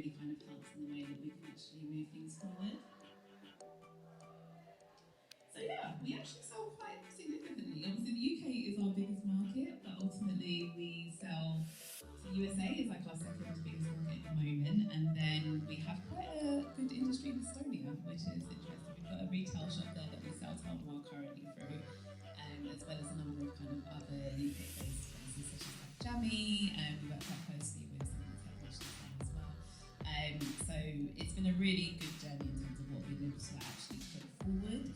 really kind of helps in the way that we can actually move things forward. So yeah, we actually sell quite significantly. Obviously the UK is our biggest market, but ultimately we sell to USA is like our second biggest market at the moment, and then we have quite a good industry in Estonia, which is interesting. We've got a retail shop there that we sell Télle Moi currently through, as well as a number of kind of other UK-based places such as like Jammy, and we work quite closely with some of the technicians there as well. So it's been a really good journey in terms of what we've been able to actually put forward.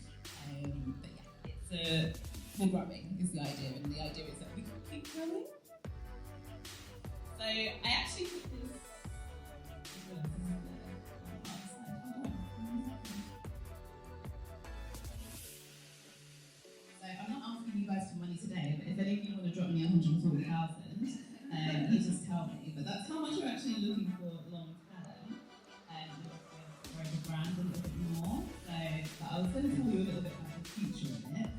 But yeah, we're growing is the idea, and the idea is that we can keep growing. So I actually put this. So I'm not asking you guys for money today, but if any of you want to drop me 140,000, you just tell me. But that's how much we're actually looking for long term, for the brand a little bit more. So but I was going to tell you a little bit about the future of it.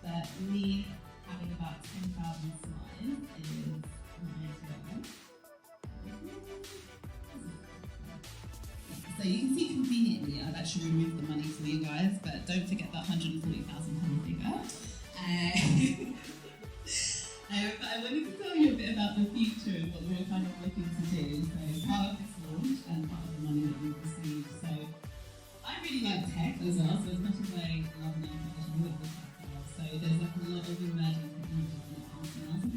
But me having about 10,000 smiles is my. So you can see conveniently I've actually removed the money for you guys, but don't forget that £140,000 figure. But I wanted to tell you a bit about the future and what we're kind of looking to do. So part of this launch and part of the money that we've received. So I really like tech as well, so as much as I love nail polish, I love the tech as well. So there's like a lot of emerging technologies when it comes to nails.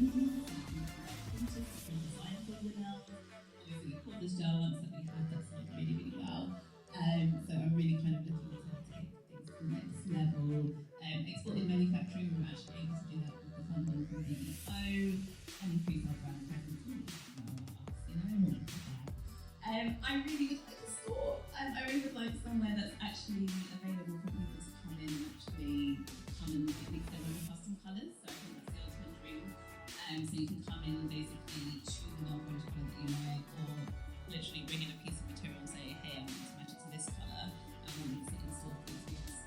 This gel once that we have that's worked really, really well. So I'm really kind of looking to take things to the next level. Exporting manufacturing, we're actually able to do that with the funding from BDO and increase our brand presence. I really would like a store. I really would like somewhere that's actually available for people to come in and actually come and mix their own custom colours. So I think that's the ultimate dream. So you can come in and basically choose a nail polish colour that you like, or literally bring in a piece of material and say, hey, I want to match it to this colour, I want to sit in store for this piece.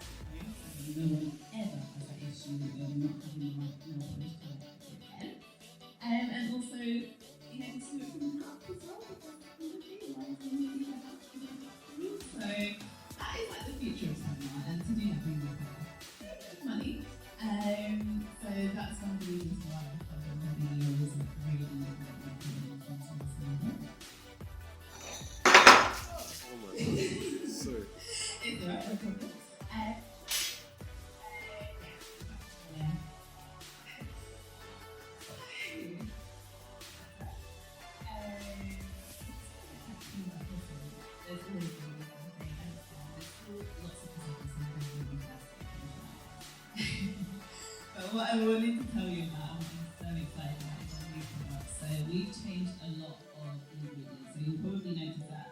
No one ever has that issue of not having the right nail polish colour again. And also being able to do it from the house as well, because so that is like the future of Télle Moi, and to do that we need money. So that's one of the reasons why I thought that the video was like really Sorry. It's alright, no problem. But what I wanted to tell you about, I'm so excited about is our new products. So we've changed a lot of ingredients. So you'll probably notice that.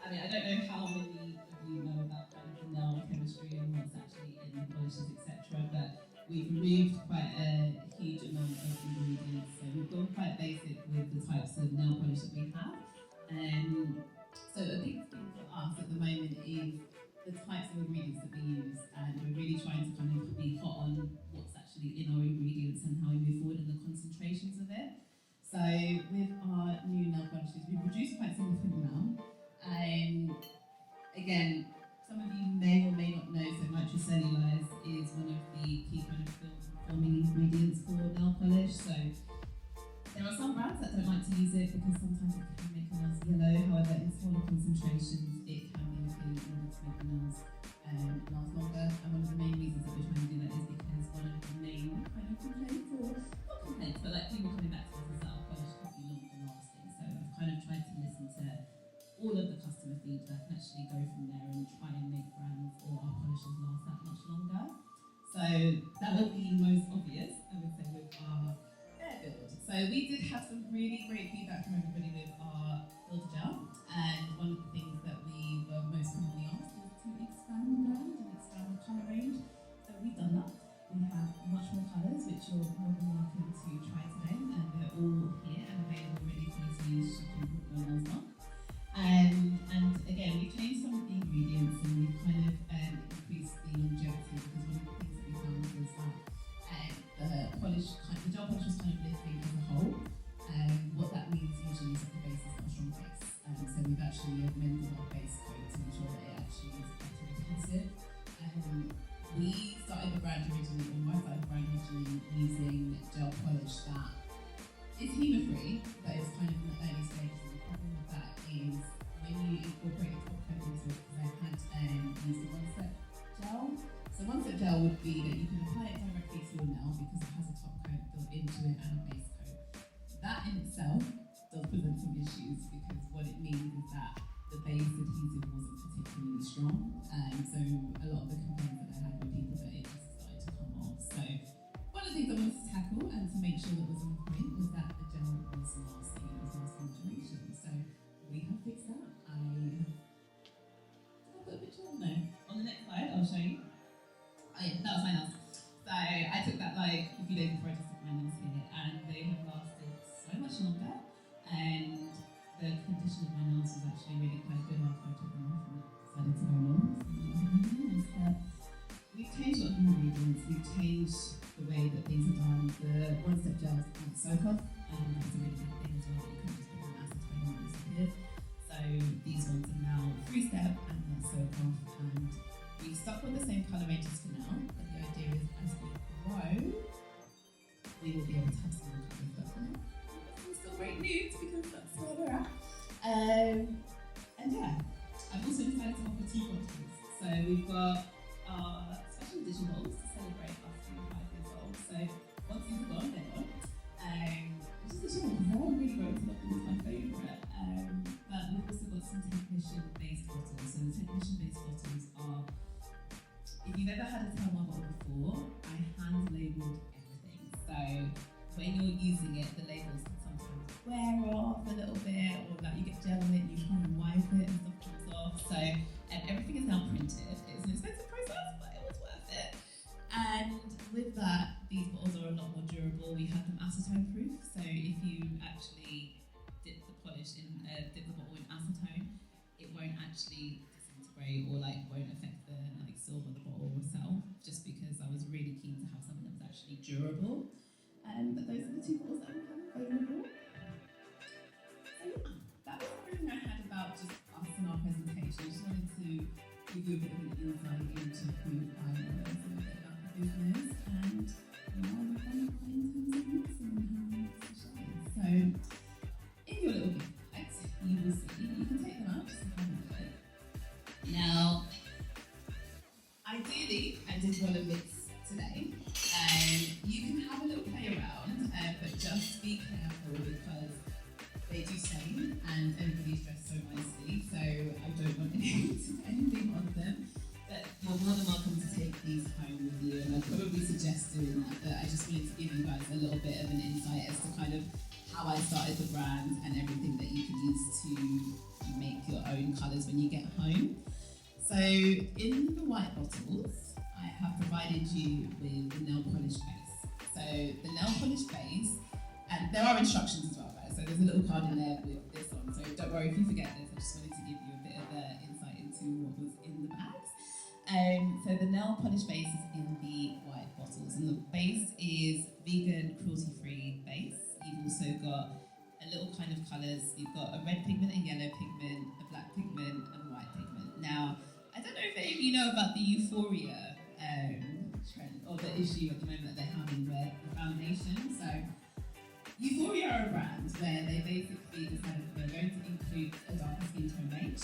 I mean, I don't know how many of you know about kind of the nail chemistry and what's actually in the polishes, etc. But we've removed quite a huge amount of ingredients. So we've gone quite basic with the types of nail polish that we have. So a big thing for us at the moment is the types of ingredients that we use, and we're really trying to kind of be hot on what's actually in our ingredients and how we move forward and the concentrations of it. So with our new nail polishes, we've reduced quite a significant amount. Again, some of you may or may not know, so nitrocellulose is one of the key kind of film-forming ingredients for nail polish. So there are some brands that don't like to use it because sometimes it can make nails yellow. However, in smaller concentrations, it can be a key in order to make the nails last longer. And one of the main reasons that we're trying to do that is because one of the main kind of complaints, or not complaints, but like people coming back to us is that our polish could be longer lasting. So I've kind of tried to listen to all of the customer feedback and actually go from there and try and make brands or our polishes last that much longer. So that would be most obvious, I would say, with our air build. So we did have some really great feedback from everybody with our build gel, and one of the things that we were most commonly asked was to expand the brand and expand the colour range. So we've done that. We have much more colours, which you're more than welcome to try today, and they're all here and available ready for you to use should you put your nails on. And again, we changed some of the ingredients and we kind of increased the longevity, because one of the things that we found was that the gel polish was kind of lifting as a whole. What that means usually is that the base is much stronger we've actually amended our base coat to ensure that it actually is better adhesive. We started the brand originally, or I started the brand originally using gel polish that is HEMA-free, but it's kind of in the early stages. And the problem with that is when you incorporate a top coat into it, because I had used the one-step gel. So one-step gel would be that you can apply it directly to your nail because it has a top coat built into it and a base coat. That in itself does present some issues because what it means is that the base adhesive wasn't particularly strong. So a lot of the complaints that I had were people that it just started to come off. So one of the things I wanted to tackle and to make sure that was on point was that the gel was lasting, it was lasting duration. So we have fixed that. Did I put a picture on? No. On the next slide, I'll show you. Oh yeah, that was my nails. So I took that like a few days before I just took my nails here, and they have lasted so much longer. And the condition of my nails was actually really quite good after I took them off and decided to go on. We've changed a lot of ingredients, we've changed the way that things are done. The one-step gels can't soak off, and that's a really good thing as well. You can just put an acetone on and disappear. So these ones are now three-step and they're soak off, and we've stuck with the same colour ranges for now, but the idea is as we grow, we will be able to have some more colours, but for now, it's still great news because that's where we're at. And yeah, I've also decided to offer 2 bottles. So we've got our special edition bottles to celebrate us being 5 years old. So once these are gone, they're gone. Which is a shame because I haven't really grown to love them as my favourite. But we've also got some technician-based bottles. So the technician-based bottles are, if you've ever had a Télle Moi bottle before, I hand-labelled everything. So when you're using it, the labels can sometimes wear off a little bit, or like you get gel on it and you try and wipe it and stuff comes off. So everything is now printed. It's an expensive process, but it was worth it. And with that, these bottles are a lot more durable. We have them acetone proof, so if you actually dip the bottle in acetone, it won't actually disintegrate or like won't affect the like silver of the bottle itself. Just because I was really keen to have something that was actually durable. But those are the 2 bottles that we have available. So yeah, that was everything I had about just us and our presentation. I just wanted to give you a bit of an insight into who I was and a bit about the business and now we're going to play in terms of mixing and how we mix the shades. So in your little gift bags, you will see, you can take them out just to have a look. Now, ideally, I did want to mix today. You can have a little play around, but just be careful because they do stain and everybody's dressed so nicely, so I don't want anything on them. But you're more than welcome to take these home with you, and I'd probably suggest doing that, but I just wanted to give you guys a little bit of an insight as to kind of how I started the brand and everything that you can use to make your own colours when you get home. So in the white bottles, I have provided you with the nail polish base. So the nail polish base, and there are instructions as well, guys. So there's a little card in there with this on. So don't worry if you forget this. I just wanted to give you a bit of insight into what was in the bags. So the nail polish base is in the white bottles, and the base is vegan, cruelty-free base. You've also got a little kind of colours. You've got a red pigment, a yellow pigment, a black pigment, and a white pigment. Now, I don't know if any of you know about the Euphoria trend, or the issue at the moment that they're having with the foundation. So Euphoria are a brand where they basically decided that they're going to include a darker skin tone range,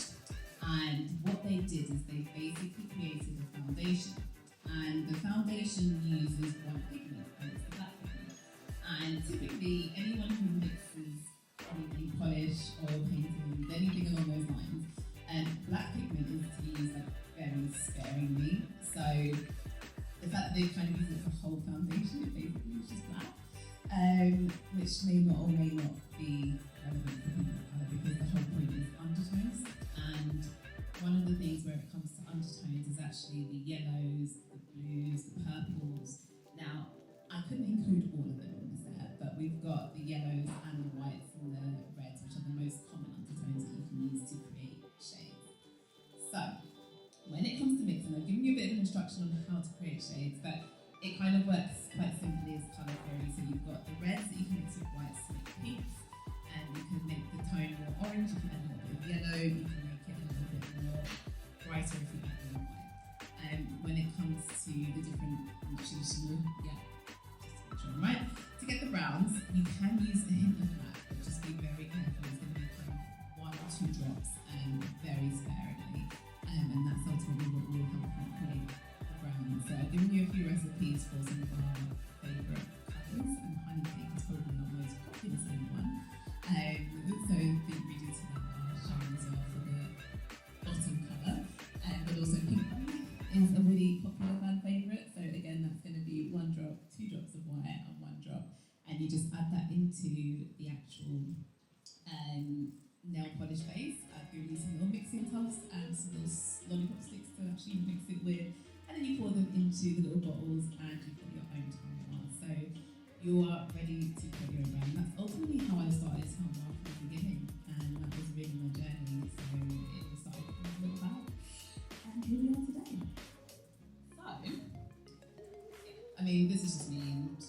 and what they did is they basically created a foundation, and the foundation uses one pigment, and it's the black pigment. And typically anyone who mixes anything, polish, oil painting, anything along those lines, and black pigment is to be used like very sparingly. So the fact that they kind of use it for whole foundation, it basically is just black, which may not or may not be relevant for people of colour because the whole point is undertones. And one of the things where it comes to undertones is actually the yellows, the blues, the purples. Now, I couldn't include all of them in the set, but we've got the yellows and the whites and the reds, which are the most common undertones that you can use to create shades. So, when it comes to mixing, I've given you a bit of an instruction on how to create shades, but it kind of works quite simply as colour theory. So you've got the reds that you can mix with whites to make pinks, and you can make the tone more orange if you add a little bit of yellow, you can make it a little bit more brighter if you add more white. When it comes to the different traditional, just to make sure I'm right, to get the browns, you can use a hint of black, but just be very careful. It's going to be kind of 1 or 2 drops, very sparingly, and that's ultimately what will help you create the brownies. So I've given you a few recipes for some of our favourite colours, and honey cake is probably not most popular one. So the ingredients in that are shown as well for the bottom colour, but also pink honey is a really popular fan favourite. So again, that's going to be 1 drop, 2 drops of white, and 1 drop, and you just add that into the actual nail polish base. I've given you some little mixing tubs and some little lollipop sticks to actually mix it with, and then you pour them into the little bottles, and you've got your own timer. So you are ready to put your own brand. That's ultimately how I started Telle Moi from the beginning, and that was really my journey. So it all started from a little bag, and here we are today. So, I mean, this is just me and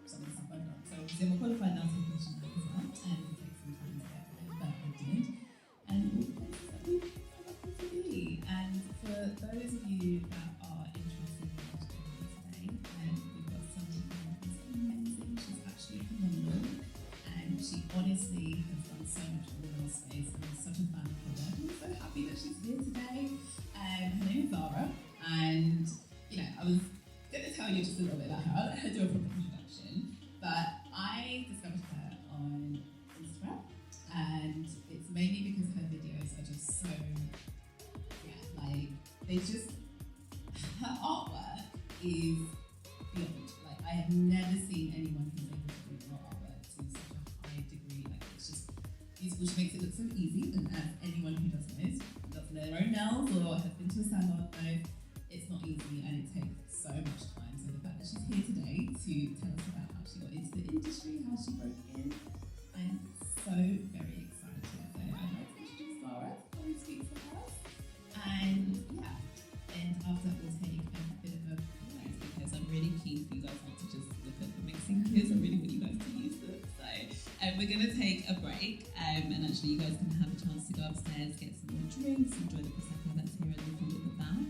some of the stuff I've done. So I'm a qualified nail technician as well, and it takes some time to get there, but I did. And all the places that we've come to be. And for those of you that are interested in what we're doing today, we've got someone who is amazing. She's actually phenomenal, and she honestly has done so much for our space, and I'm such a fan of her work. I'm so happy that she's here today. Her name is Zara, and I was going to tell you just a little bit about her. I'll let her do a proper introduction, but I discovered her on Instagram, and it's mainly because her videos are just so, her artwork is beyond. Like, I have never seen anyone who's able to do her artwork to such a high degree. Like, it's just beautiful. She makes it look so easy, and as anyone who does their own nails or has been to a salon knows, it's not easy and it takes so much time. So the fact that she's here today to tell us about how she got into the industry, how she broke in, I'm so very excited. So I'd like to introduce Zara to come and speak to us. And after that we'll take a bit of a break, because I'm really keen for you guys not to just look at the mixing kits. I really want you guys to use them. So we're going to take a break, and actually you guys can have a chance to go upstairs, get some more drinks, enjoy the prosecco that's here and the food at the back.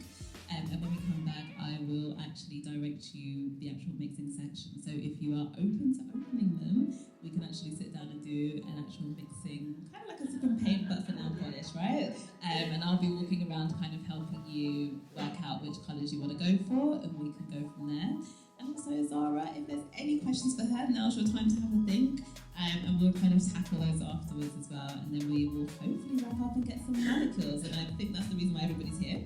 And when we come back, I will actually direct you the actual mixing section. So if you are open to opening them, we can actually sit down and do an actual mixing, kind of like a sip and paint, but for nail polish, right? And I'll be walking around kind of helping you work out which colours you want to go for, and we can go from there. And also, Zara, if there's any questions for her, now's your time to have a think, and we'll kind of tackle those afterwards as well, and then we will hopefully wrap up and get some manicures, and I think that's the reason why everybody's here,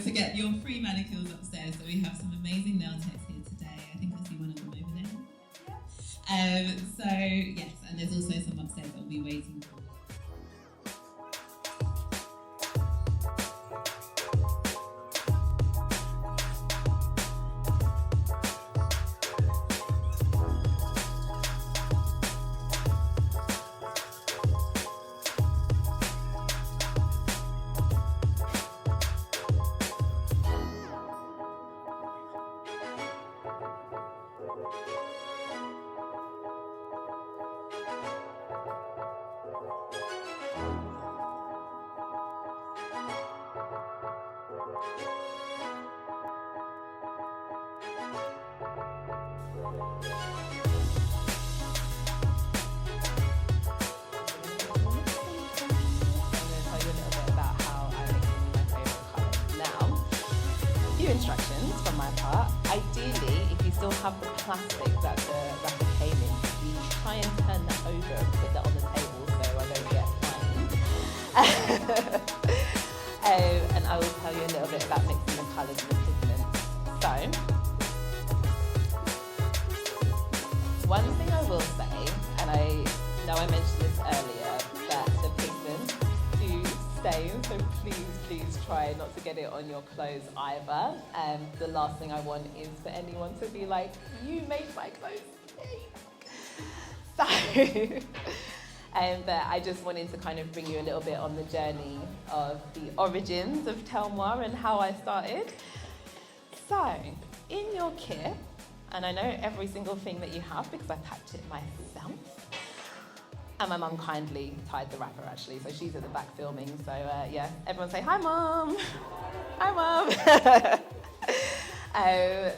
to get your free manicures upstairs. So we have some amazing nail techs here today. I think I see one of them over there. So yes, and there's also some upstairs that will be waiting for. Instructions from my part. Ideally, if you still have the plastic that the wrapper came in, you try and turn that over and put that on the table so I don't get fined. And I will tell you a little bit about mixing the colours and the pigments. So, one thing I will say, and I know I mentioned this earlier, that the pigments do stain, so please try not to get it on your clothes either. The last thing I want is for anyone to be like, you made my clothes stink. So, but I just wanted to kind of bring you a little bit on the journey of the origins of Télle Moi and how I started. So, in your kit, and I know every single thing that you have because I packed it myself, And my mum kindly tied the wrapper, actually, so she's at the back filming. So yeah, everyone say hi, Mum. Hi, Mum.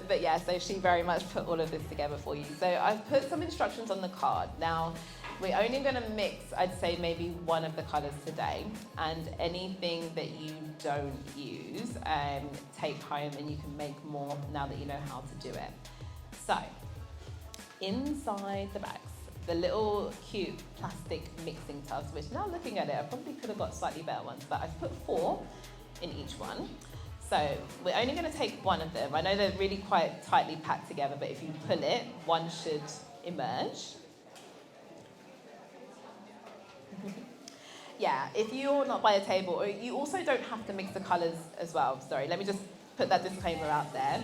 But yeah, so she very much put all of this together for you. So I've put some instructions on the card. Now, we're only going to mix, I'd say, maybe one of the colours today. And anything that you don't use, take home and you can make more now that you know how to do it. So, inside the bags, the little cute plastic mixing tubs, which now looking at it, I probably could have got slightly better ones, but I've put 4 in each one. So we're only going to take one of them. I know they're really quite tightly packed together, but if you pull it, one should emerge. Yeah, if you're not by a table, or you also don't have to mix the colours as well. Sorry, let me just put that disclaimer out there.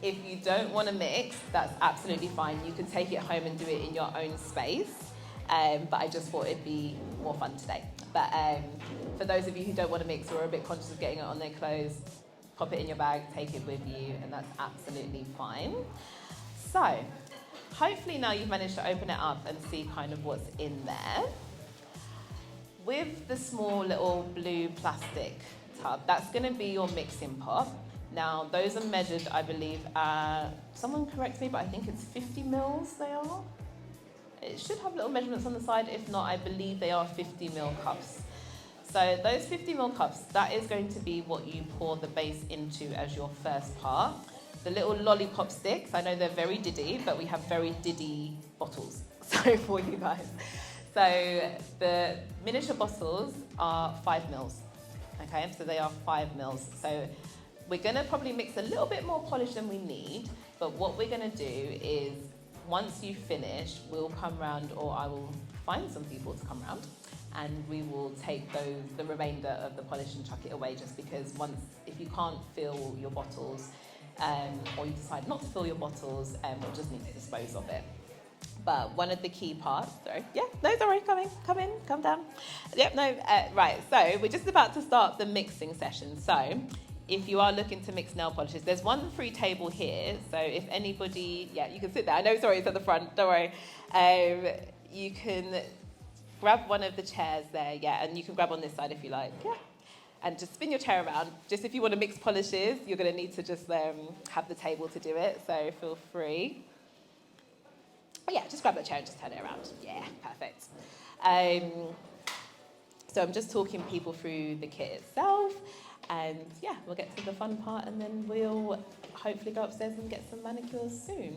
If you don't want to mix, that's absolutely fine. You can take it home and do it in your own space. But I just thought it'd be more fun today. But for those of you who don't want to mix or are a bit conscious of getting it on their clothes, pop it in your bag, take it with you, and that's absolutely fine. So, hopefully now you've managed to open it up and see kind of what's in there. With the small little blue plastic tub, that's going to be your mixing pot. Now, those are measured, I believe, someone correct me, but I think it's 50 mils they are. It should have little measurements on the side. If not, I believe they are 50 mil cups. So those 50 mil cups, that is going to be what you pour the base into as your first part. The little lollipop sticks, I know they're very diddy, but we have very diddy bottles, so for you guys. So the miniature bottles are 5 mils, okay? So they are 5 mils. So we're gonna probably mix a little bit more polish than we need, but what we're gonna do is, once you finish, we'll come round, or I will find some people to come round, and we will take the remainder of the polish and chuck it away, just because if you can't fill your bottles, or you decide not to fill your bottles, we'll just need to dispose of it. But one of the key parts, come down. Yep, no, right, so we're just about to start the mixing session. So if you are looking to mix nail polishes, there's one free table here. So if anybody, you can sit there. I know, sorry, it's at the front, don't worry. You can grab one of the chairs there, and you can grab on this side if you like, and just spin your chair around. Just if you want to mix polishes, you're going to need to just have the table to do it, so feel free. Just grab that chair and just turn it around. Yeah, perfect. So I'm just talking people through the kit itself, and we'll get to the fun part, and then we'll hopefully go upstairs and get some manicures soon.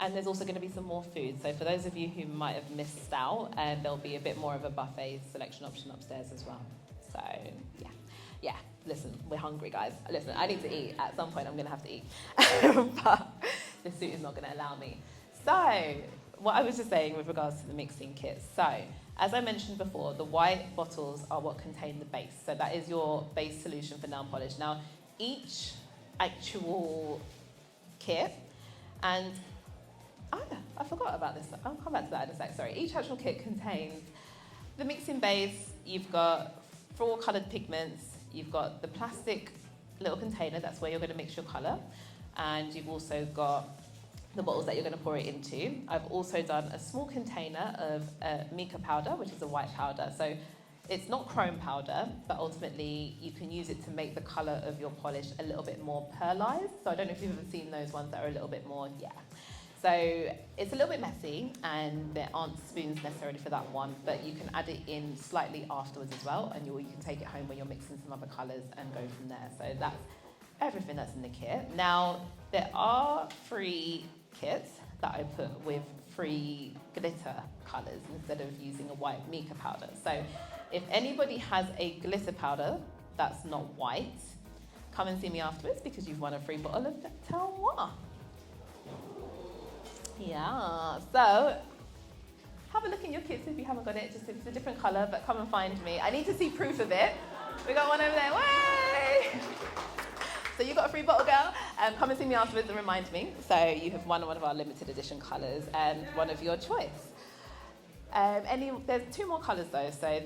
And there's also going to be some more food. So for those of you who might have missed out, there'll be a bit more of a buffet selection option upstairs as well. So, listen, we're hungry, guys. Listen, I need to eat. At some point, I'm going to have to eat. But the suit is not going to allow me. So, what I was just saying with regards to the mixing kit. So, as I mentioned before, the white bottles are what contain the base. So that is your base solution for nail polish. Now, each actual kit, and I forgot about this. I'll come back to that in a sec. Sorry. Each actual kit contains the mixing base. You've got 4 coloured pigments. You've got the plastic little container. That's where you're going to mix your colour. And you've also got the bottles that you're going to pour it into. I've also done a small container of mica powder, which is a white powder. So it's not chrome powder, but ultimately you can use it to make the colour of your polish a little bit more pearlized. So I don't know if you've ever seen those ones that are a little bit more, So it's a little bit messy, and there aren't spoons necessarily for that one, but you can add it in slightly afterwards as well, and you can take it home when you're mixing some other colours and go from there. So that's everything that's in the kit. Now, there are free kits that I put with free glitter colours instead of using a white mica powder. So if anybody has a glitter powder that's not white, come and see me afterwards, because you've won a free bottle of Télle Moi. So have a look in your kits if you haven't got it, just if it's a different colour, but come and find me. I need to see proof of it. We got one over there, way! So you got a free bottle, girl. Come and see me afterwards and remind me. So you have won one of our limited edition colours and one of your choice. There's 2 more colours though, so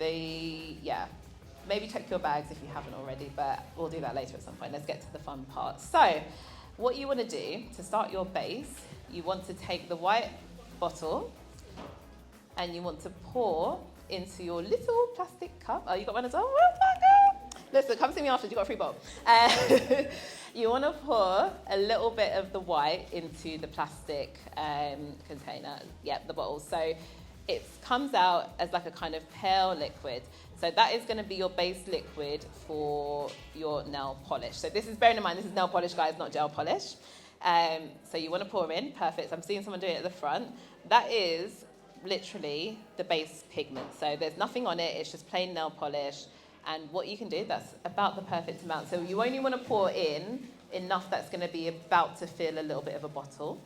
maybe check your bags if you haven't already, but we'll do that later at some point. Let's get to the fun part. So what you want to do to start your base, you want to take the white bottle and you want to pour into your little plastic cup. Oh, you got one as well? Where's that girl? Listen, come see me after, you got a free bowl. You want to pour a little bit of the white into the plastic container, the bottle. So it comes out as like a kind of pale liquid. So that is going to be your base liquid for your nail polish. So this is, bearing in mind, this is nail polish, guys, not gel polish. So you want to pour in, perfect. So I'm seeing someone doing it at the front. That is literally the base pigment. So there's nothing on it, it's just plain nail polish. And what you can do, that's about the perfect amount. So you only want to pour in enough that's going to be about to fill a little bit of a bottle.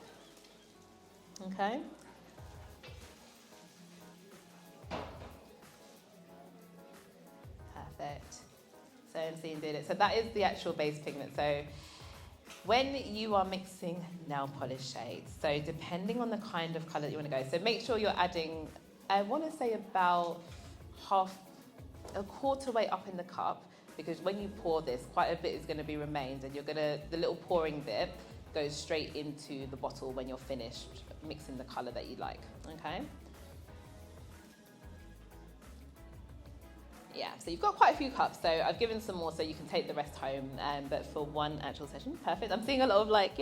Okay? Perfect. So I'm seeing did it. So that is the actual base pigment. So when you are mixing nail polish shades, so depending on the kind of colour that you want to go, so make sure you're adding, I want to say about a quarter way up in the cup, because when you pour this, quite a bit is going to be remained, and the little pouring bit goes straight into the bottle when you're finished mixing the colour that you like, okay? Yeah, so you've got quite a few cups, so I've given some more so you can take the rest home, but for one actual session, perfect. I'm seeing a lot of perfect,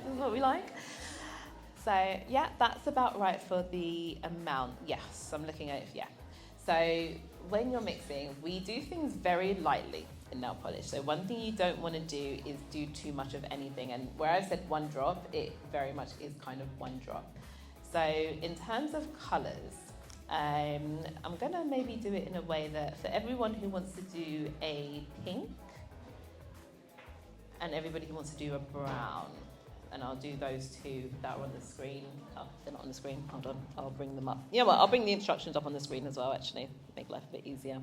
this is what we like. So yeah, that's about right for the amount. Yes, I'm looking at it, So when you're mixing, we do things very lightly in nail polish. So one thing you don't want to do is do too much of anything. And where I've said one drop, it very much is kind of one drop. So in terms of colours, I'm going to maybe do it in a way that for everyone who wants to do a pink and everybody who wants to do a brown, and I'll do those two that are on the screen. Oh, they're not on the screen. Hold on, I'll bring them up. Yeah, well, I'll bring the instructions up on the screen as well, actually. Make life a bit easier.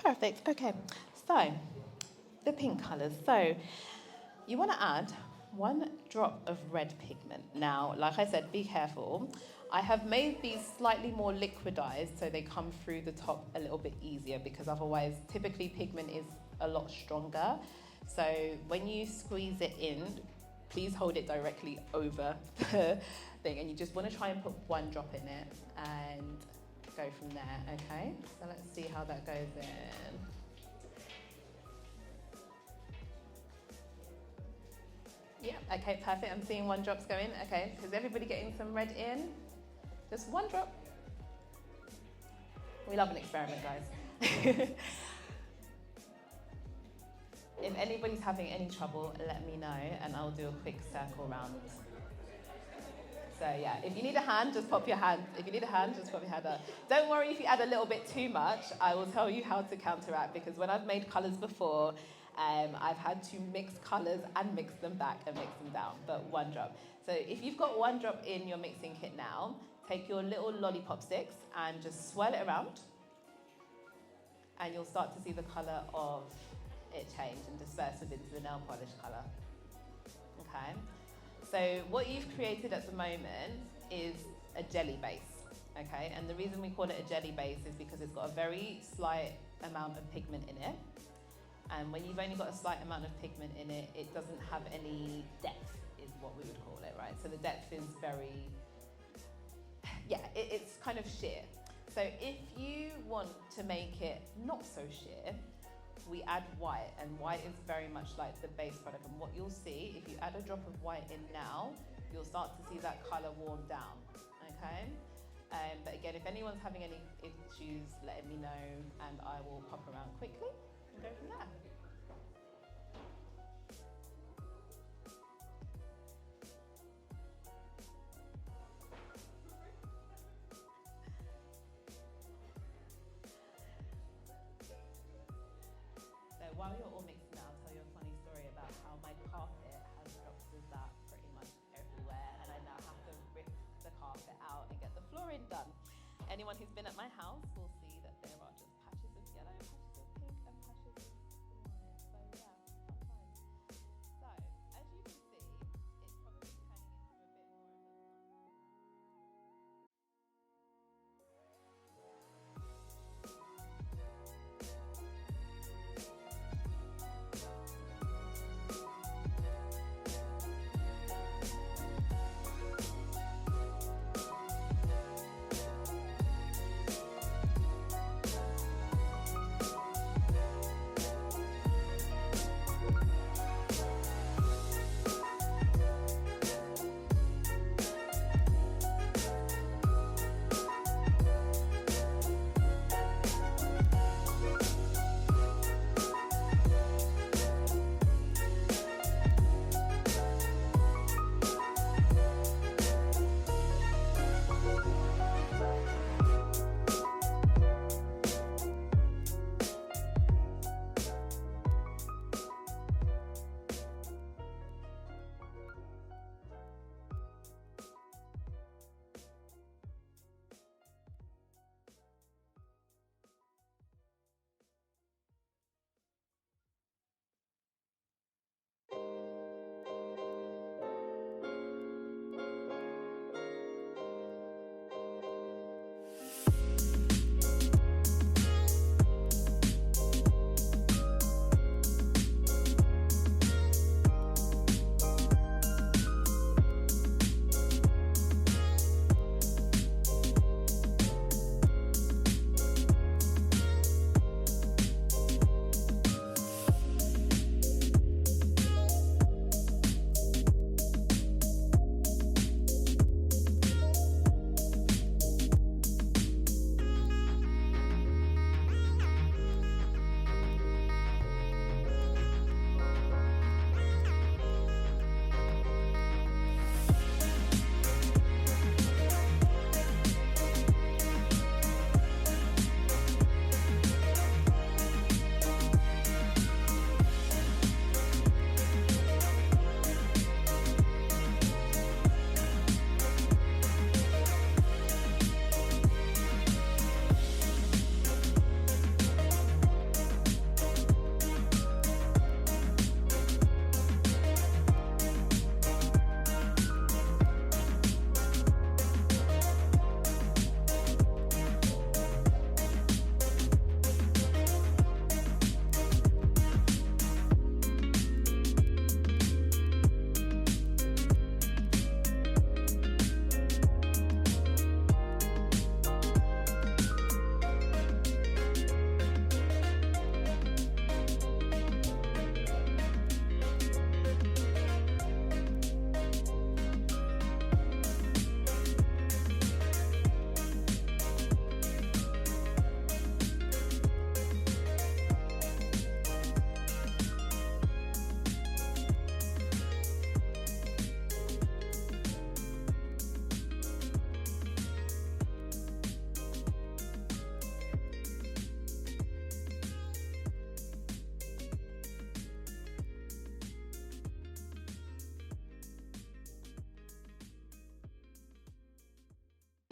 Perfect, okay. So, the pink colours. So, you want to add 1 drop of red pigment. Now, like I said, be careful. I have made these slightly more liquidized so they come through the top a little bit easier, because otherwise typically pigment is a lot stronger. So when you squeeze it in, please hold it directly over the thing, and you just want to try and put 1 drop in it and go from there, okay? So let's see how that goes in. Yeah, okay, perfect. I'm seeing 1 drop's going. Okay, is everybody getting some red in? Just 1 drop. We love an experiment, guys. If anybody's having any trouble, let me know and I'll do a quick circle round. So yeah, if you need a hand, just pop your hand. If you need a hand, just pop your hand up. Don't worry if you add a little bit too much. I will tell you how to counteract, because when I've made colours before, I've had to mix colours and mix them back and mix them down, but 1 drop. So if you've got 1 drop in your mixing kit now, take your little lollipop sticks and just swirl it around, and you'll start to see the colour of it change and disperse into the nail polish colour. Okay? So what you've created at the moment is a jelly base, okay? And the reason we call it a jelly base is because it's got a very slight amount of pigment in it. And when you've only got a slight amount of pigment in it, it doesn't have any depth, is what we would call it, right? So the depth is very, it's kind of sheer. So if you want to make it not so sheer, we add white, and white is very much like the base product. And what you'll see, if you add a drop of white in now, you'll start to see that colour warm down, okay? But again, if anyone's having any issues, let me know and I will pop around quickly and go from there. While you're all mixing it, I'll tell you a funny story about how my carpet has drops of that pretty much everywhere, and I now have to rip the carpet out and get the flooring done. Anyone who's been at my house will see that there are just patches of yellow, patches of pink, and patches of white. So yeah, fun times. So as you can see, it's probably turning into a bit more of a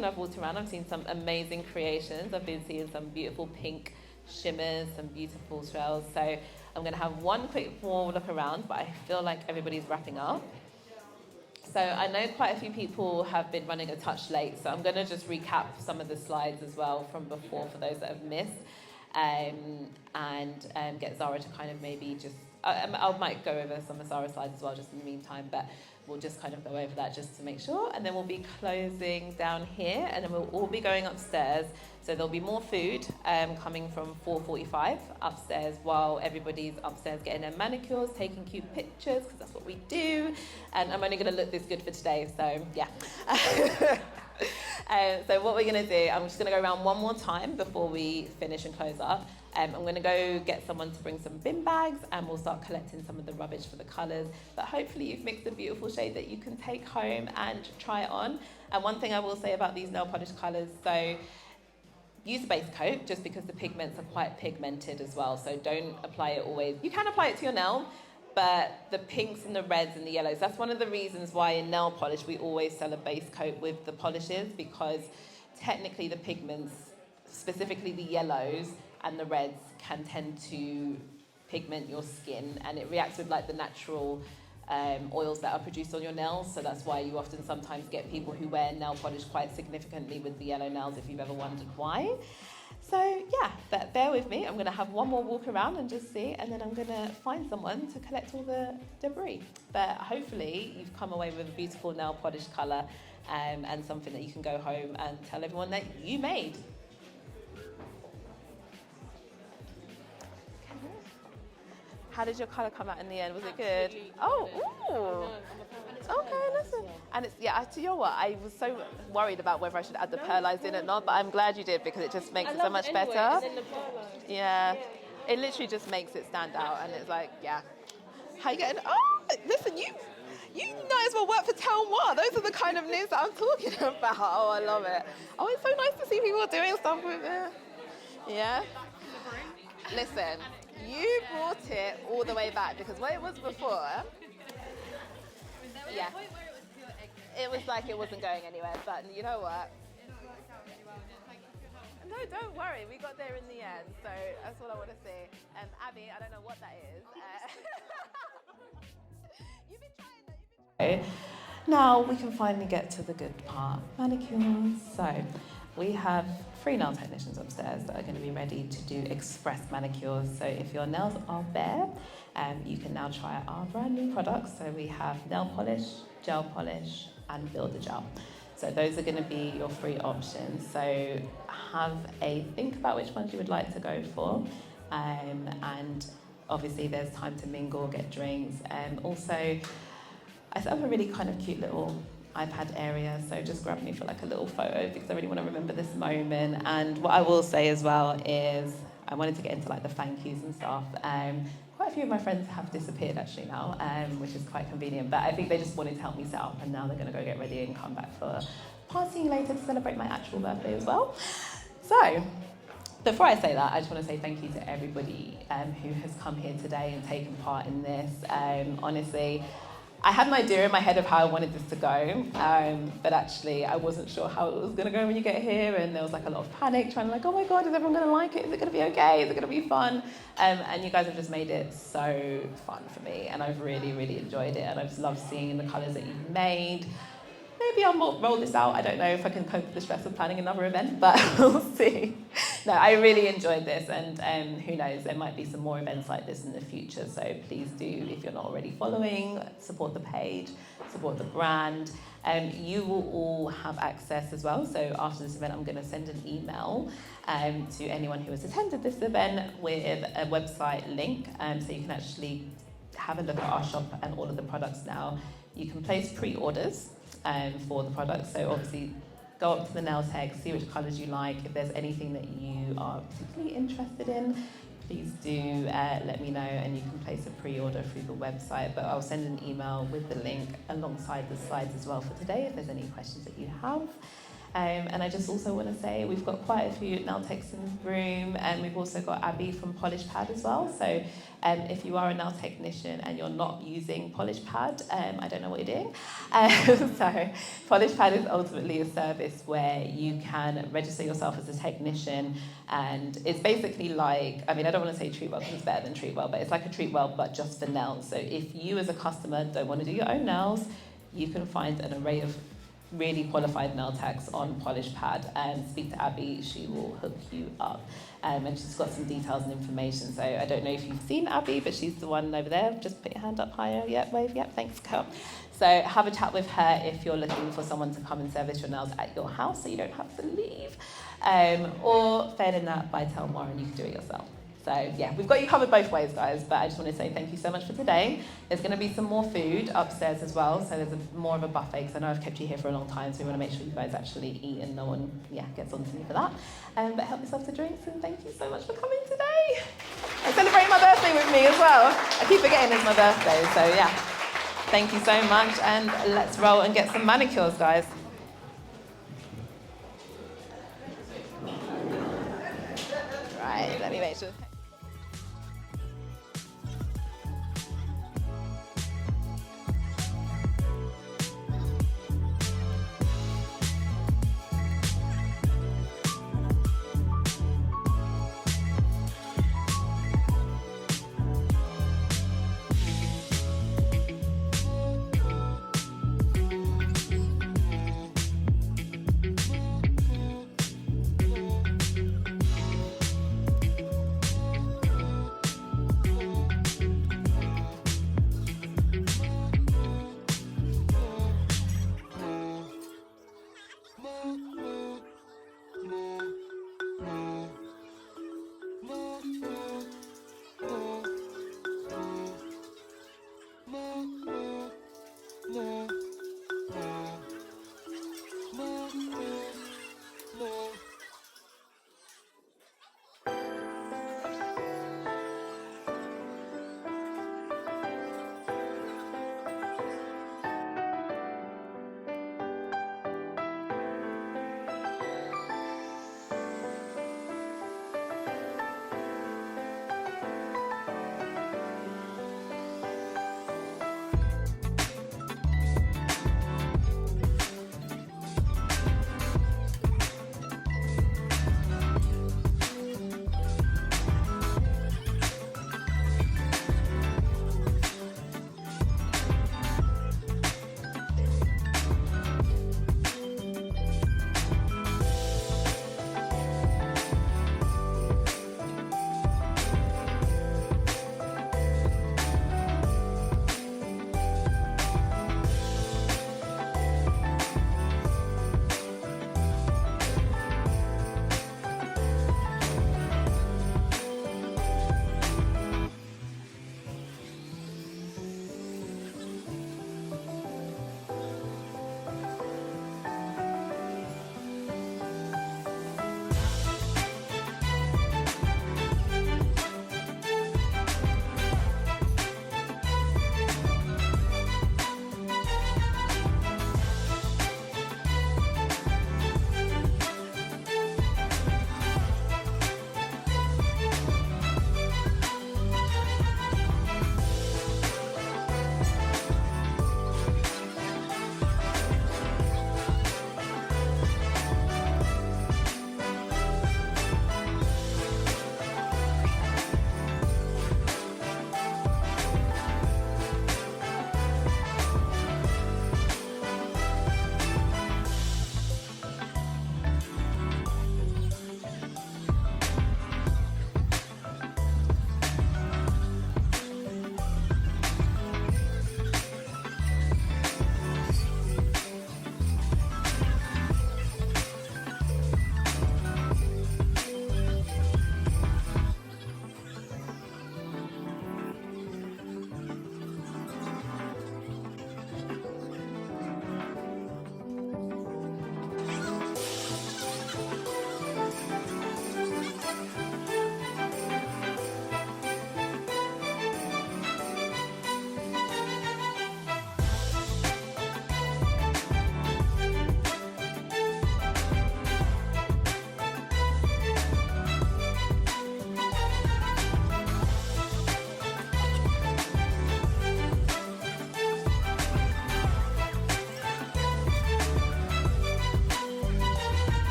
when I've walked around, I've seen some amazing creations. I've been seeing some beautiful pink shimmers, some beautiful shells. So I'm going to have one quick more look around, but I feel like everybody's wrapping up. So I know quite a few people have been running a touch late, so I'm going to just recap some of the slides as well from before for those that have missed, and get Zara to kind of maybe just... I might go over some of Zara's slides as well just in the meantime, but we'll just kind of go over that just to make sure. And then we'll be closing down here, and then we'll all be going upstairs. So there'll be more food coming from 4:45 upstairs while everybody's upstairs getting their manicures, taking cute pictures, because that's what we do. And I'm only going to look this good for today, so yeah. So what we're going to do, I'm just going to go around one more time before we finish and close up. I'm going to go get someone to bring some bin bags, and we'll start collecting some of the rubbish for the colours. But hopefully you've mixed a beautiful shade that you can take home and try it on. And one thing I will say about these nail polish colours, so use a base coat just because the pigments are quite pigmented as well. So don't apply it always. You can apply it to your nail, but the pinks and the reds and the yellows, that's one of the reasons why in nail polish we always sell a base coat with the polishes, because technically the pigments, specifically the yellows and the reds, can tend to pigment your skin, and it reacts with like the natural oils that are produced on your nails. So that's why you often sometimes get people who wear nail polish quite significantly with the yellow nails, if you've ever wondered why. So yeah, but bear with me. I'm going to have one more walk around and just see, and then I'm going to find someone to collect all the debris. But hopefully you've come away with a beautiful nail polish colour, and something that you can go home and tell everyone that you made. How did your colour come out in the end? Was it good? Oh, ooh. Okay, listen. And it's, yeah, you know what? I was so worried about whether I should add the pearlized in or not, but I'm glad you did, because it just makes it so much better. Yeah. It literally just makes it stand out, and it's like, yeah. How you getting? Oh, listen, you might as well work for Télle Moi. Those are the kind of news that I'm talking about. Oh, I love it. Oh, it's so nice to see people doing stuff with it. Yeah. Listen. You brought it all the way back, because what it was before, yeah, it was like it wasn't going anywhere, but you know what? No, don't worry, we got there in the end, so that's what I want to say. Abby, I don't know what that is. You've been trying. Now we can finally get to the good part, manicures. So we have 3 nail technicians upstairs that are going to be ready to do express manicures. So if your nails are bare, you can now try our brand new products. So we have nail polish, gel polish, and builder gel. So those are going to be your 3 options. So have a think about which ones you would like to go for. And obviously there's time to mingle, get drinks. Also, I set up a really kind of cute little iPad area, so just grab me for like a little photo, because I really want to remember this moment. And what I will say as well is I wanted to get into like the thank yous and stuff. Quite a few of my friends have disappeared actually now, which is quite convenient, but I think they just wanted to help me set up, and now they're going to go get ready and come back for partying later to celebrate my actual birthday as well. So before I say that, I just want to say thank you to everybody who has come here today and taken part in this. Honestly, I had an idea in my head of how I wanted this to go, but actually I wasn't sure how it was going to go when you get here, and there was like a lot of panic, trying to like, oh my God, is everyone going to like it? Is it going to be okay? Is it going to be fun? And you guys have just made it so fun for me, and I've really, really enjoyed it, and I've just loved seeing the colours that you've made. Maybe I'll roll this out. I don't know if I can cope with the stress of planning another event, but we'll see. No, I really enjoyed this, and who knows, there might be some more events like this in the future. So please do, if you're not already following, support the page, support the brand. You will all have access as well. So after this event, I'm going to send an email to anyone who has attended this event with a website link, so you can actually have a look at our shop and all of the products now. You can place pre-orders for the products. So obviously go up to the nail tag, see which colours you like. If there's anything that you are particularly interested in, please do let me know, and you can place a pre-order through the website. But I'll send an email with the link alongside the slides as well for today if there's any questions that you have. And I just also want to say we've got quite a few nail techs in the room, and we've also got Abby from Polish Pad as well. So if you are a nail technician and you're not using Polish Pad, I don't know what you're doing. So Polish Pad is ultimately a service where you can register yourself as a technician, and it's basically like, I mean, I don't want to say Treatwell because it's better than Treatwell, but it's like a Treatwell but just for nails. So if you as a customer don't want to do your own nails, you can find an array of really qualified nail techs on Polish Pad, and speak to Abby, she will hook you up. And she's got some details and information. So I don't know if you've seen Abby, but she's the one over there. Just put your hand up higher. Yep, wave. Yep, thanks, girl. So have a chat with her if you're looking for someone to come and service your nails at your house so you don't have to leave. Or failing that, buy Télle Moi and you can do it yourself. So yeah, we've got you covered both ways, guys, but I just want to say thank you so much for today. There's going to be some more food upstairs as well, so there's more of a buffet, because I know I've kept you here for a long time, so we want to make sure you guys actually eat and no one gets on to me for that. But help yourself to drinks, and thank you so much for coming today. And celebrating my birthday with me as well. I keep forgetting it's my birthday, so yeah. Thank you so much, and let's roll and get some manicures, guys. Right, let me make sure.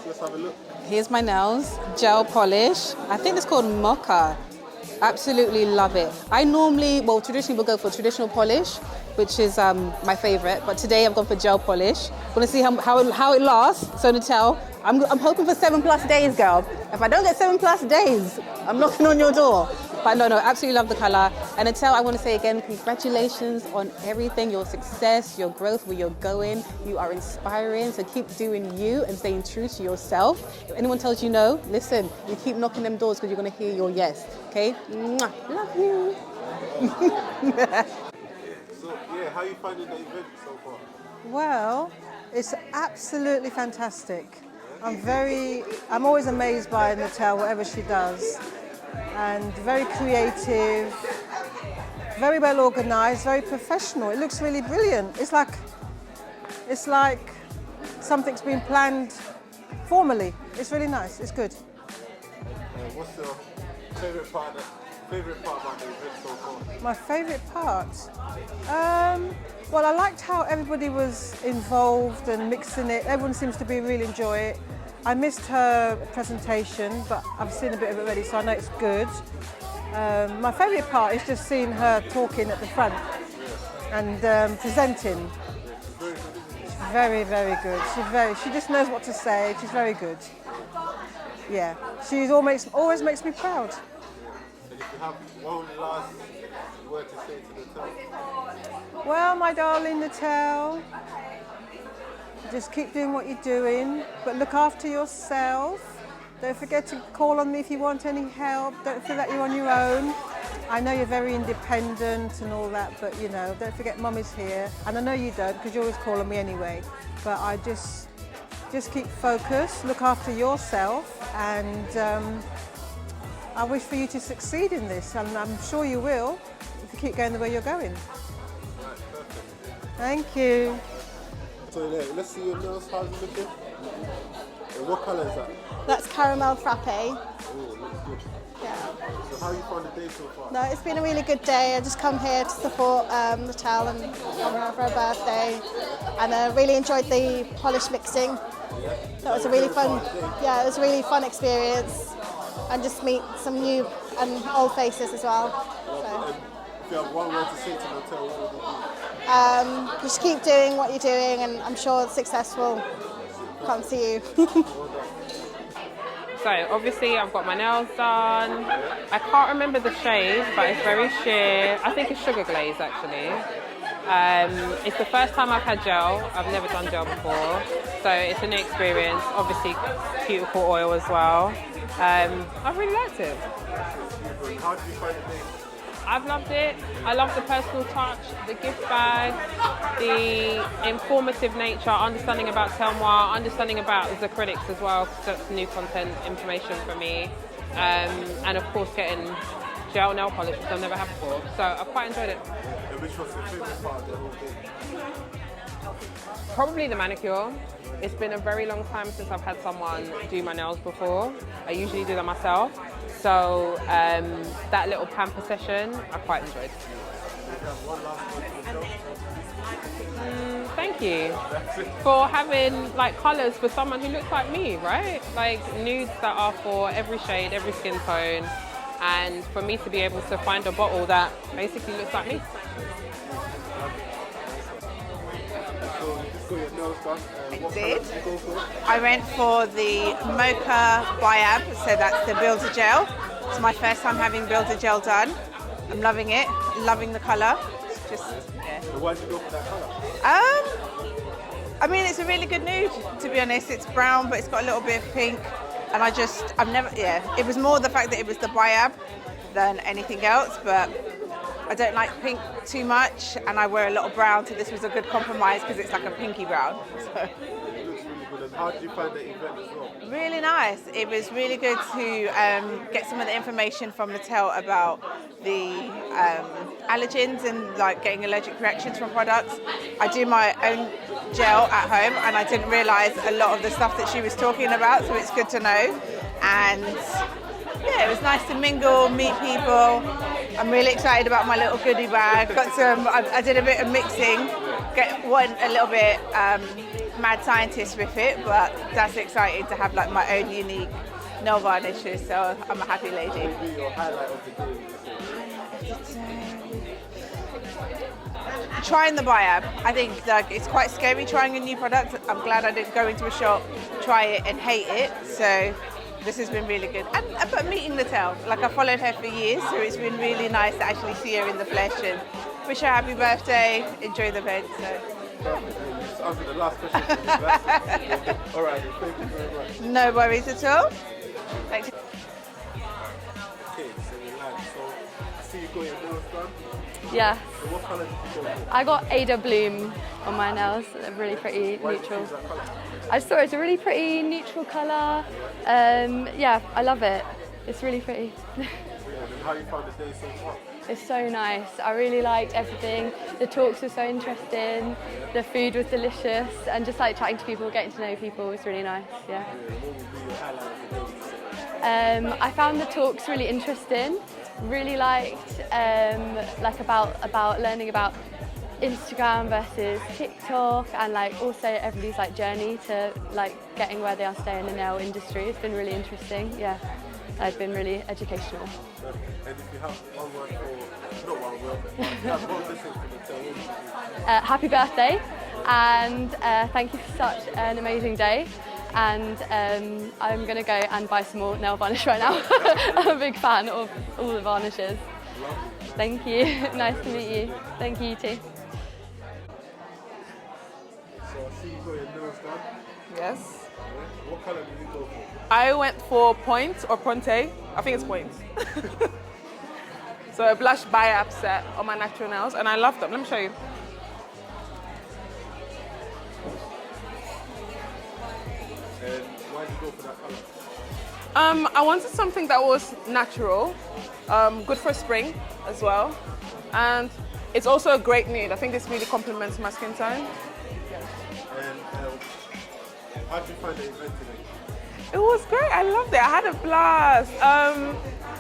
Let's have a look. Here's my nails, gel polish. I think it's called mocha. Absolutely love it. I normally, well, traditionally will go for traditional polish, which is my favorite. But today I've gone for gel polish. Want to see how it lasts. So Telle, I'm hoping for 7+ days, girl. If I don't get 7+ days, I'm knocking on your door. But no, absolutely love the colour. And Telle, I want to say again, congratulations on everything, your success, your growth, where you're going. You are inspiring, so keep doing you and staying true to yourself. If anyone tells you no, listen, you keep knocking them doors because you're going to hear your yes, okay? Mwah. Love you. So, how are you finding the event so far? Well, it's absolutely fantastic. I'm always amazed by Telle, whatever she does. And very creative, very well organised, very professional. It looks really brilliant. It's like something's been planned formally. It's really nice. It's good. What's your favourite part about the event so far? My favourite part? Well, I liked how everybody was involved and mixing it. Everyone seems to really enjoy it. I missed her presentation, but I've seen a bit of it already, so I know it's good. My favourite part is just seeing her talking at the front and presenting. She's very, very good. She just knows what to say. She's very good. Yeah, she always makes me proud. And if you have one last word to say to the Telle? Well, my darling Telle, just keep doing what you're doing, but look after yourself. Don't forget to call on me if you want any help. Don't feel like you're on your own. I know you're very independent and all that, but don't forget Mummy's here. And I know you don't, because you always call on me anyway. But I just keep focused, look after yourself, and I wish for you to succeed in this, and I'm sure you will if you keep going the way you're going. Right, perfect. Thank you. So let's see your nails. How's it looking? And what colour is that? That's caramel frappe. Oh, looks good. Yeah. So how you found the day so far? No, it's been a really good day. I just come here to support Telle and her for her birthday, and I really enjoyed the polish mixing. That was a really fun. Yeah, it was a really fun experience, and just meet some new and old faces as well. So. If you have one word to say to the Telle, what would it be? Just keep doing what you're doing, and I'm sure success will come to you. So obviously I've got my nails done. I can't remember the shade, but it's very sheer. I think it's sugar glaze actually. It's the first time I've had gel. I've never done gel before, so it's a new experience. Obviously cuticle oil as well. I've really liked it. How did you find the day? I've loved it. I love the personal touch, the gift bag, the informative nature, understanding about Télle Moi, understanding about the critics as well, because that's new content information for me. And of course getting gel nail polish, which I've never had before. So I've quite enjoyed it. And which was your favourite part of the whole thing? Probably the manicure. It's been a very long time since I've had someone do my nails before. I usually do them myself. So that little pamper session, I quite enjoyed. Thank you for having colours for someone who looks like me, right? Like nudes that are for every shade, every skin tone, and for me to be able to find a bottle that basically looks like me. I did. I went for the Mocha Biab, so that's the builder gel. It's my first time having builder gel done. I'm loving it, loving the colour. It's just, yeah. So why did you go for that colour? I mean, it's a really good nude, to be honest. It's brown, but it's got a little bit of pink. And it was more the fact that it was the Biab than anything else, but I don't like pink too much, and I wear a lot of brown, so this was a good compromise because it's like a pinky brown. So. It looks really good. And how did you find the event as well? Really nice. It was really good to get some of the information from the Telle about the allergens and like getting allergic reactions from products. I do my own gel at home, and I didn't realise a lot of the stuff that she was talking about, so it's good to know. And yeah, it was nice to mingle, meet people. I'm really excited about my little goodie bag. I did a bit of mixing, went a little bit mad scientist with it, but that's exciting to have like my own unique nail varnishes, so I'm a happy lady. What would be your highlight of the day? Trying the Biab. I think like it's quite scary trying a new product. I'm glad I didn't go into a shop, try it and hate it. So this has been really good. But meeting the Telle, like I followed her for years, so it's been really nice to actually see her in the flesh and wish her a happy birthday, enjoy the event. So. Just answer the last question. All right, thank you very much. No worries at all. Thanks. Okay, so you're live. So I see you got your nails done. Yeah. So what colour did you go for? I got Ada Bloom on my nails, a really pretty Why did you neutral. choose that colour? I just thought it's a really pretty neutral colour. Yeah, I love it. It's really pretty. And how you found the day so far? It's so nice. I really liked everything. The talks were so interesting. The food was delicious, and just like chatting to people, getting to know people was really nice. Yeah. What would be your highlight of the day? I found the talks really interesting. Really liked like about learning about Instagram versus TikTok, and like also everybody's like journey to like getting where they are today in the nail industry. It's been really interesting. Yeah, it's been really educational. And if you have one word for, not one word, but if you have one message for the Telle, what would you do? Happy birthday, and thank you for such an amazing day. And I'm going to go and buy some more nail varnish right now. I'm a big fan of all the varnishes. Thank you. Nice to meet you. Thank you, you too. So I see you got your nails done. Yes. What colour did you go for? I went for Point or Ponte. I think it's Point. So a blush Biab set on my natural nails, and I love them. Let me show you. And why did you go for that colour? I wanted something that was natural, good for spring as well, and it's also a great nude. I think this really complements my skin tone. And how did you find the event today? It was great. I loved it. I had a blast.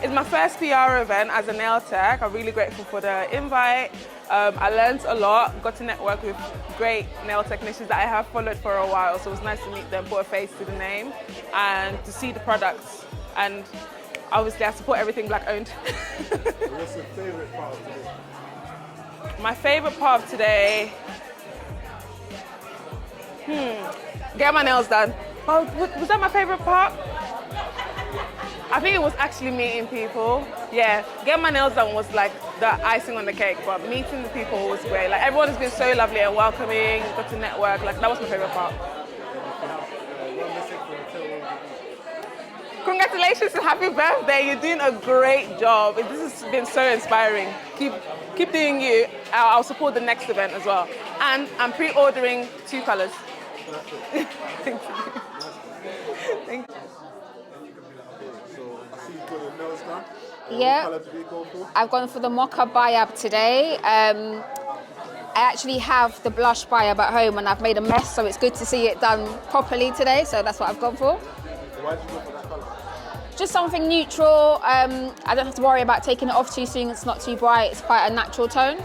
It's my first PR event as a nail tech. I'm really grateful for the invite. I learned a lot, got to network with great nail technicians that I have followed for a while, so it was nice to meet them, put a face to the name, and to see the products. And obviously I support everything black owned. What's your favourite part of today? My favourite part of today, get my nails done. Oh, was that my favourite part? I think it was actually meeting people. Yeah, get my nails done was like the icing on the cake, but meeting the people was great. Like everyone has been so lovely and welcoming, got to network, like that was my favourite part. Congratulations and happy birthday, you're doing a great job. This has been so inspiring. Keep doing you. I'll support the next event as well. And I'm pre-ordering 2 colours. Thank you. Thank you. Yeah, What colour did you go for? I've gone for the Mocha Biab today. I actually have the blush Biab at home and I've made a mess, so it's good to see it done properly today, so that's what I've gone for. Why did you go for that colour? Just something neutral. I don't have to worry about taking it off too soon, it's not too bright, it's quite a natural tone. And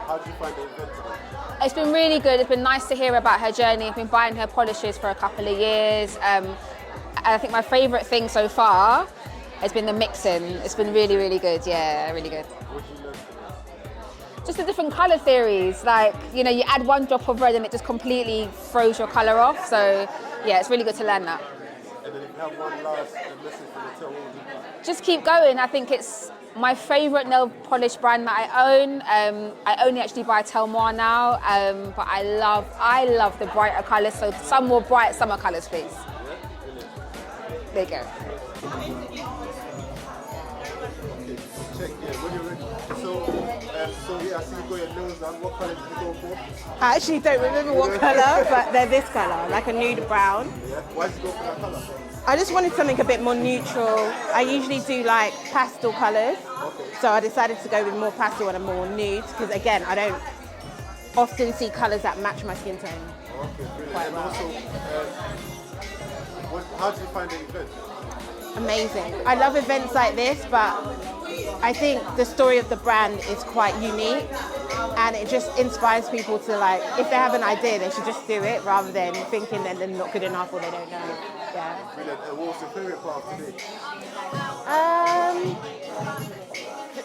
how did you find the event today? It's been really good, it's been nice to hear about her journey. I've been buying her polishes for a couple of years. I think my favourite thing so far has been the mixing. It's been really, really good, yeah, really good. What did you learn today? Just the different colour theories, like, you know, you add 1 drop of red and it just completely throws your colour off, so yeah, it's really good to learn that. And then if you have one last message for the Telle, what would you do? just keep going. I think it's my favourite nail polish brand that I own. I only actually buy Télle Moi now, but I love the brighter colours. So some more bright summer colours, please. There you go. Check, yeah, when you're ready. So yeah, I see you got your nails done. What colour did you go for? I actually don't remember what colour, but they're this colour, like a nude brown. Yeah. Why did you go for that colour? I just wanted something a bit more neutral. I usually do like pastel colours, so I decided to go with more pastel and more nude because again, I don't often see colours that match my skin tone. Okay, brilliant. Quite And well. also, how did you find the event? Amazing. I love events like this, but I think the story of the brand is quite unique and it just inspires people to, like, if they have an idea, they should just do it rather than thinking that they're not good enough or they don't know. Yeah. Brilliant. And what was your favourite part of today?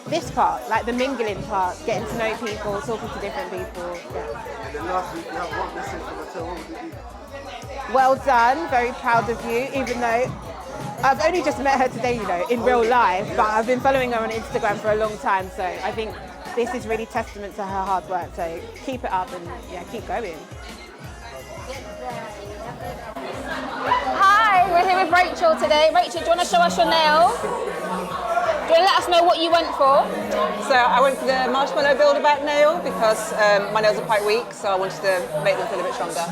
This part, like the mingling part, getting to know people, talking to different people. Yeah. And then lastly, if you have one message from the Telle, what would it be? Well done, very proud of you, even though I've only just met her today, you know, in real life, but I've been following her on Instagram for a long time, so I think this is really testament to her hard work, so keep it up and yeah, keep going. Hi, we're here with Rachel today. Rachel, do you want to show us your nails? Do you want to let us know what you went for? So I went for the marshmallow build-a-back nail because my nails are quite weak, so I wanted to make them feel a bit stronger.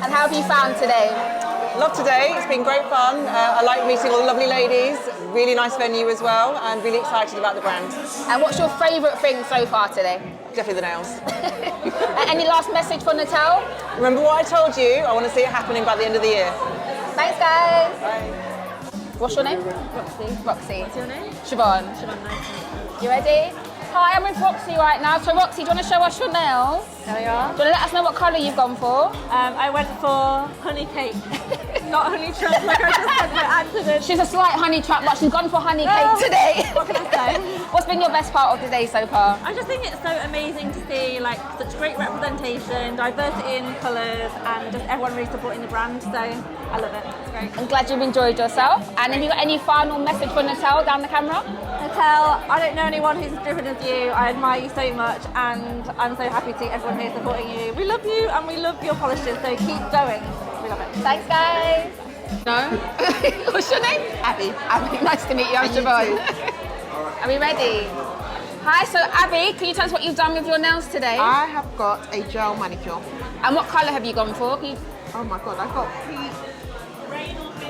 And how have you found today? Love today, it's been great fun. I like meeting all the lovely ladies, really nice venue as well, and really excited about the brand. And what's your favourite thing so far today? Definitely the nails. Any last message for Telle? Remember what I told you, I want to see it happening by the end of the year. Thanks guys. Bye. What's your name? Roxy. Roxy. What's your name? Siobhan. Siobhan, nice to meet you. You ready? Hi, I'm with Roxy right now. So Roxy, do you want to show us your nails? There we are. Do you want to let us know what colour you've gone for? I went for honey cake. Not honey trap like I just said by accident. She's a slight honey trap, but she's gone for honey cake today. What can I say? What's been your best part of the day so far? I just think it's so amazing to see like such great representation, diversity in colours, and just everyone really supporting the brand. So I love it. It's great. I'm glad you've enjoyed yourself. And have you got any final message for Telle down the camera? Telle, I don't know anyone who's as driven as you. I admire you so much, and I'm so happy to see everyone here supporting you. We love you, and we love your polishes. So keep going. We love it. Thanks, guys. No. What's your name? Abby. Abby, nice to meet you. I'm Siobhan. Are we ready? Hi, so Abby, can you tell us what you've done with your nails today? I have got a gel manicure. And what colour have you gone for? Oh my god, I got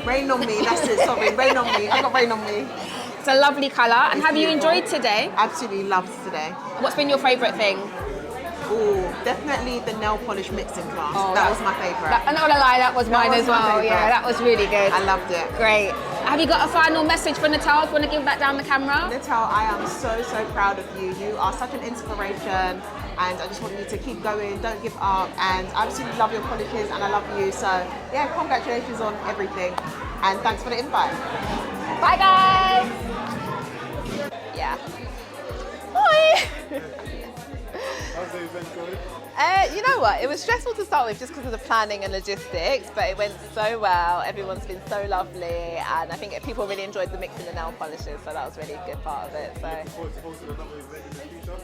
Rain on Me, that's it, sorry, Rain on Me. I got Rain on Me. It's a lovely colour. And have you enjoyed today? Absolutely loved today. What's been your favourite thing? Oh, definitely the nail polish mixing class. Oh, that was my favourite. I'm not gonna lie, that was mine as well. My Yeah, that was really good. I loved it. Great. Have you got a final message for Telle? Do you want to give that down the camera? Telle, I am so, so proud of you. You are such an inspiration, and I just want you to keep going, don't give up, and I absolutely love your polishes, and I love you. So, yeah, congratulations on everything, and thanks for the invite. Bye, guys. Yeah. Hi. How's the event going? You know what, it was stressful to start with just because of the planning and logistics, but it went so well. Everyone's been so lovely, and I think people really enjoyed the mixing and nail polishes, so that was really a good part of it. So. Looking forward to hosting another event in the future?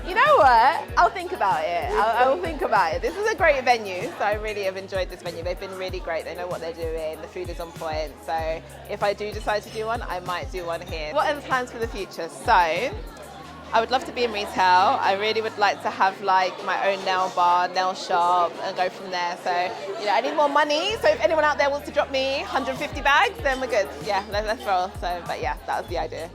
You know what? I'll think about it. I will think about it. This is a great venue, so I really have enjoyed this venue. They've been really great. They know what they're doing. The food is on point. So if I do decide to do one, I might do one here. What are the plans for the future? So I would love to be in retail. I really would like to have like my own nail bar, nail shop, and go from there. So, you know, I need more money. So if anyone out there wants to drop me 150 bags, then we're good. Yeah, let's roll. So, but yeah, that was the idea.